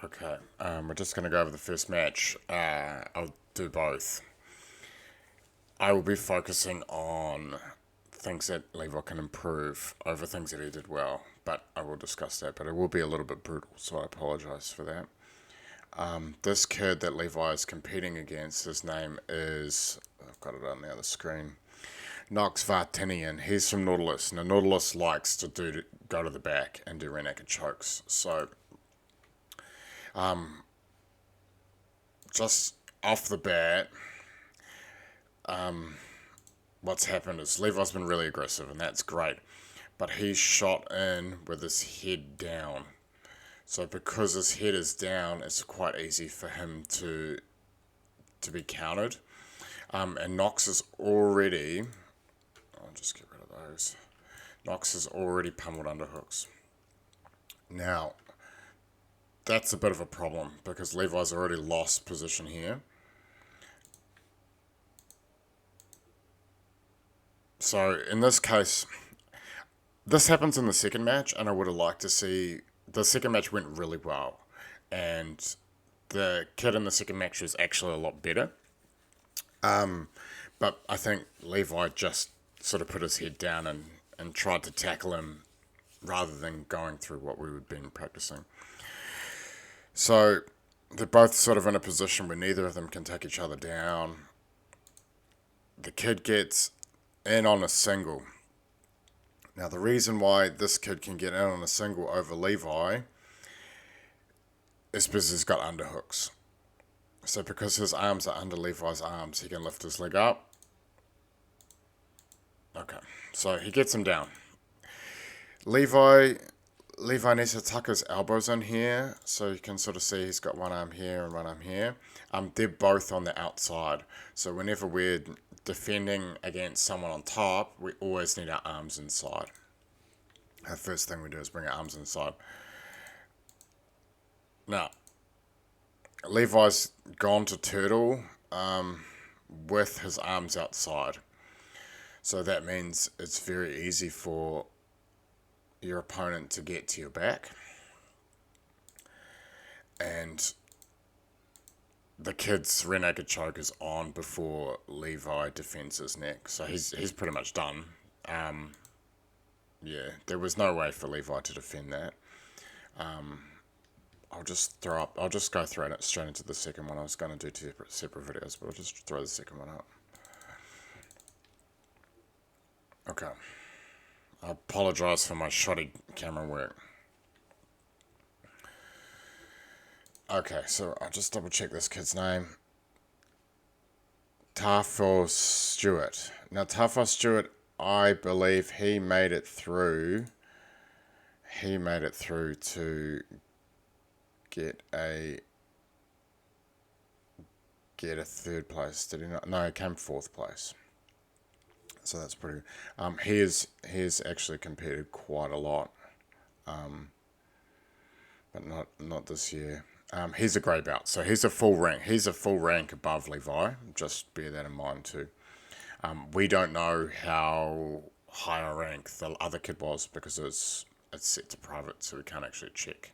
Okay, we're just going to go over the first match. I'll do both. I will be focusing on things that Levi can improve over things that he did well, but I will discuss that. But it will be a little bit brutal, so I apologise for that. This kid that Levi is competing against, his name is, I've got it on the other screen, Nox Vartinian. He's from Nautilus. Now, Nautilus likes to go to the back and do rear naked chokes. So, just off the bat, what's happened is Levi's been really aggressive, and that's great. But he's shot in with his head down. So because his head is down, it's quite easy for him to be countered. And Nox is already, I'll just get rid of those. Nox is already pummeled underhooks. Now, that's a bit of a problem because Levi's already lost position here. So in this case, this happens in the second match, and I would have liked to see the second match went really well, and the kid in the second match was actually a lot better. But I think Levi just sort of put his head down and tried to tackle him rather than going through what we had been practicing. So they're both sort of in a position where neither of them can take each other down. The kid gets in on a single. Now, the reason why this kid can get in on a single over Levi is because he's got underhooks. So because his arms are under Levi's arms, he can lift his leg up. Okay, so he gets him down. Levi needs to tuck his elbows in here, so you can sort of see he's got one arm here and one arm here. They're both on the outside, so whenever we're defending against someone on top, we always need our arms inside. The first thing we do is bring our arms inside. Now, Levi's gone to turtle with his arms outside. So that means it's very easy for your opponent to get to your back. And the kid's rear naked choke is on before Levi defends his neck. So he's pretty much done. Yeah, there was no way for Levi to defend that. I'll just go straight into the second one. I was going to do two separate videos, but I'll just throw the second one up. Okay. I apologise for my shoddy camera work. Okay, so I'll just double check this kid's name. Tafo Stewart. Now, Tafo Stewart, I believe he made it through. He made it through to get a third place. Did he not? No, he came fourth place. So that's pretty good. He has actually competed quite a lot, but not this year. He's a grey belt, so he's a full rank. He's a full rank above Levi. Just bear that in mind too. We don't know how high a rank the other kid was because it's set to private, so we can't actually check.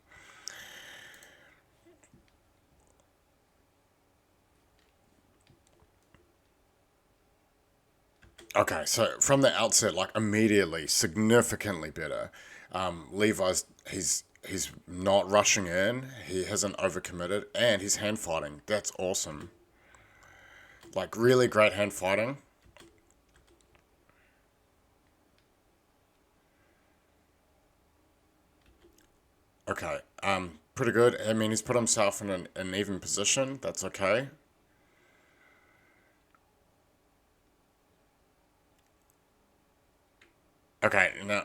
Okay, so from the outset, like immediately, significantly better. He's not rushing in. He hasn't overcommitted, and he's hand fighting. That's awesome. Like really great hand fighting. Okay, pretty good. I mean, he's put himself in an even position. That's okay. Okay, now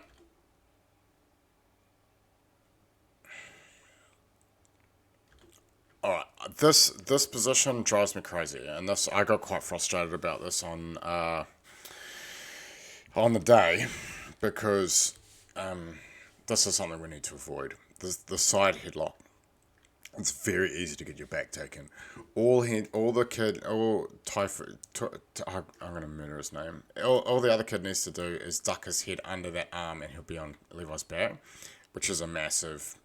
all right, this position drives me crazy, and this I got quite frustrated about this on the day because this is something we need to avoid. The side headlock. It's very easy to get your back taken. I'm gonna murder his name. All the other kid needs to do is duck his head under that arm, and he'll be on Levi's back, which is a massive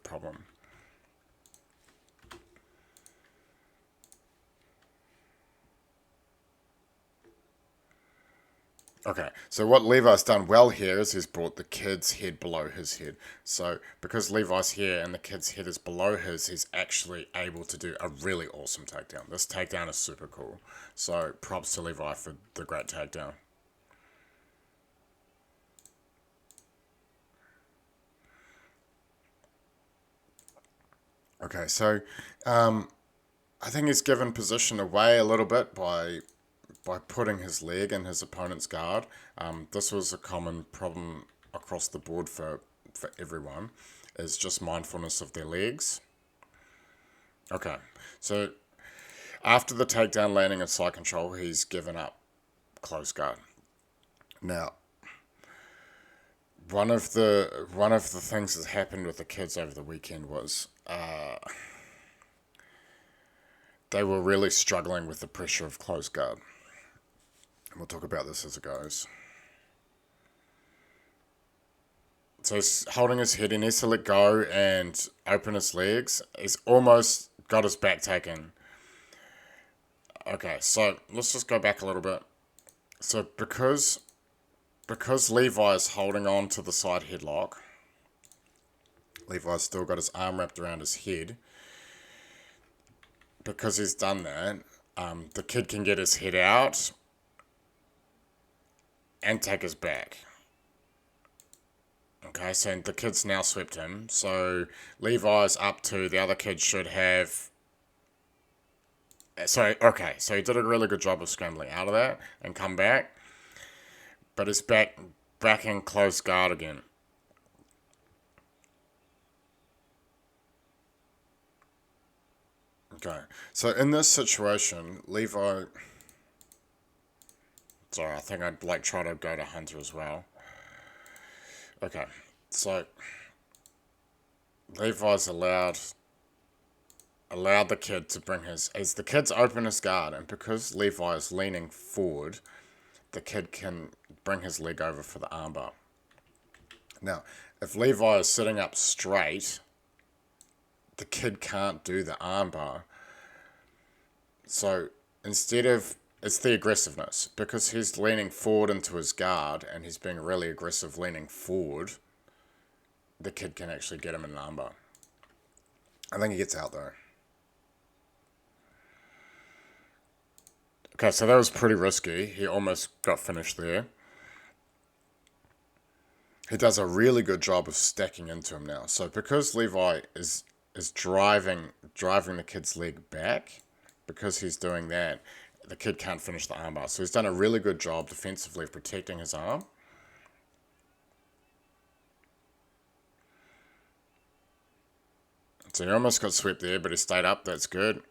problem. Okay, so what Levi's done well here is he's brought the kid's head below his head. So because Levi's here and the kid's head is below his, he's actually able to do a really awesome takedown. This takedown is super cool. So props to Levi for the great takedown. Okay, so I think he's given position away a little bit by putting his leg in his opponent's guard. This was a common problem across the board for everyone, is just mindfulness of their legs. Okay, so after the takedown landing and side control, he's given up close guard. Now, one of the things that happened with the kids over the weekend was they were really struggling with the pressure of close guard. And we'll talk about this as it goes. So he's holding his head. He needs to let go and open his legs. He's almost got his back taken. Okay, so let's just go back a little bit. So because Levi is holding on to the side headlock, Levi's still got his arm wrapped around his head. Because he's done that, the kid can get his head out and take his back. Okay, so the kid's now swept him. So Levi's up to, the other kid should have. So, okay, so he did a really good job of scrambling out of that and come back. But he's back in close guard again. Okay, so in this situation, Levi. Sorry, I think I'd like try to go to Hunter as well. Okay, so Levi's allowed the kid to bring his, as the kid's open his guard, and because Levi is leaning forward, the kid can bring his leg over for the armbar. Now, if Levi is sitting up straight, the kid can't do the armbar. So instead of, it's the aggressiveness, because he's leaning forward into his guard and he's being really aggressive leaning forward, the kid can actually get him in an armbar. I think he gets out though. Okay, so that was pretty risky. He almost got finished there. He does a really good job of stacking into him now. So because Levi is driving the kid's leg back, because he's doing that, the kid can't finish the armbar. So he's done a really good job defensively of protecting his arm. So he almost got swept there, but he stayed up. That's good.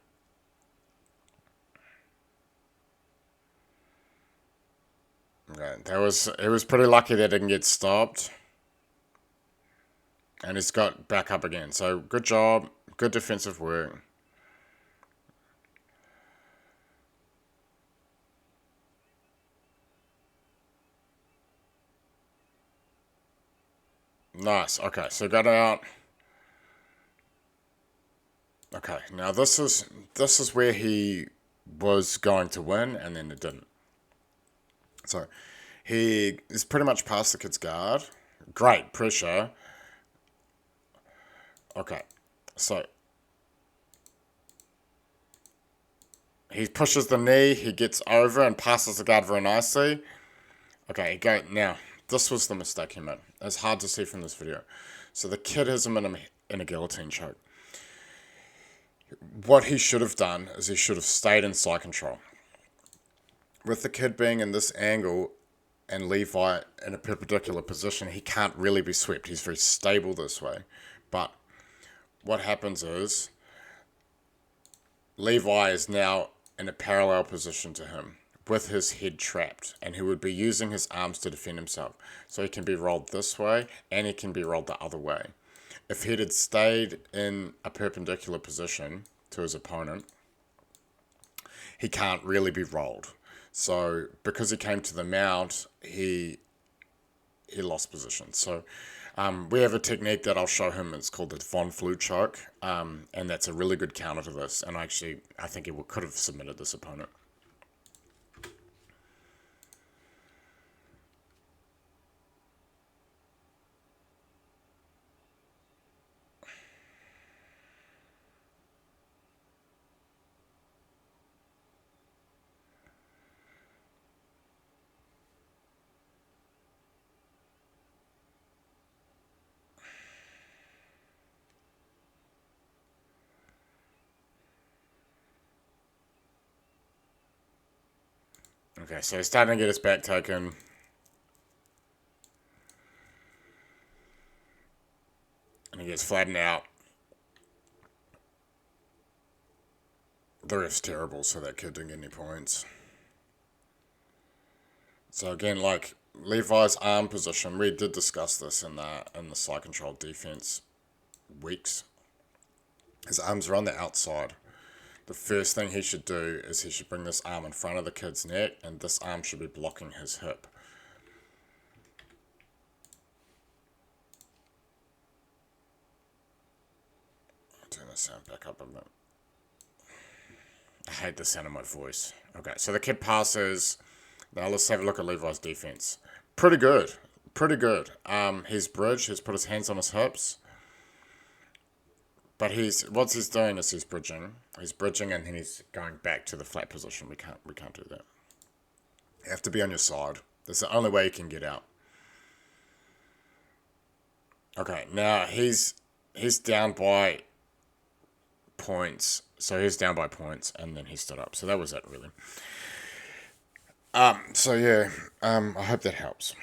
Okay, it was pretty lucky that didn't get stopped. And he's got back up again. So good job, good defensive work. Nice. Okay, so got out. Okay, now this is where he was going to win, and then it didn't. So he is pretty much past the kid's guard. Great pressure. Okay, so he pushes the knee, he gets over and passes the guard very nicely. Okay, go now. This was the mistake he made. It's hard to see from this video. So the kid has him in a guillotine choke. What he should have done is he should have stayed in side control. With the kid being in this angle and Levi in a perpendicular position, he can't really be swept. He's very stable this way. But what happens is Levi is now in a parallel position to him with his head trapped, and he would be using his arms to defend himself. So he can be rolled this way and he can be rolled the other way. If he had stayed in a perpendicular position to his opponent, he can't really be rolled. So because he came to the mount, he lost position. So we have a technique that I'll show him. It's called the Von Flue choke, and that's a really good counter to this. And I think he could have submitted this opponent. Okay, so he's starting to get his back taken. And he gets flattened out. The ref's terrible, so that kid didn't get any points. So again, like Levi's arm position, we did discuss this in the side control defense weeks. His arms are on the outside. The first thing he should do is he should bring this arm in front of the kid's neck, and this arm should be blocking his hip. I'll turn the sound back up a bit. I hate the sound of my voice. Okay, so the kid passes. Now let's have a look at Levi's defense. Pretty good. Pretty good. He's bridged. He's put his hands on his hips. But what he's doing is he's bridging. He's bridging and then he's going back to the flat position. We can't do that. You have to be on your side. That's the only way you can get out. Okay, now he's down by points. So he's down by points and then he stood up. So that was it really. So yeah, I hope that helps.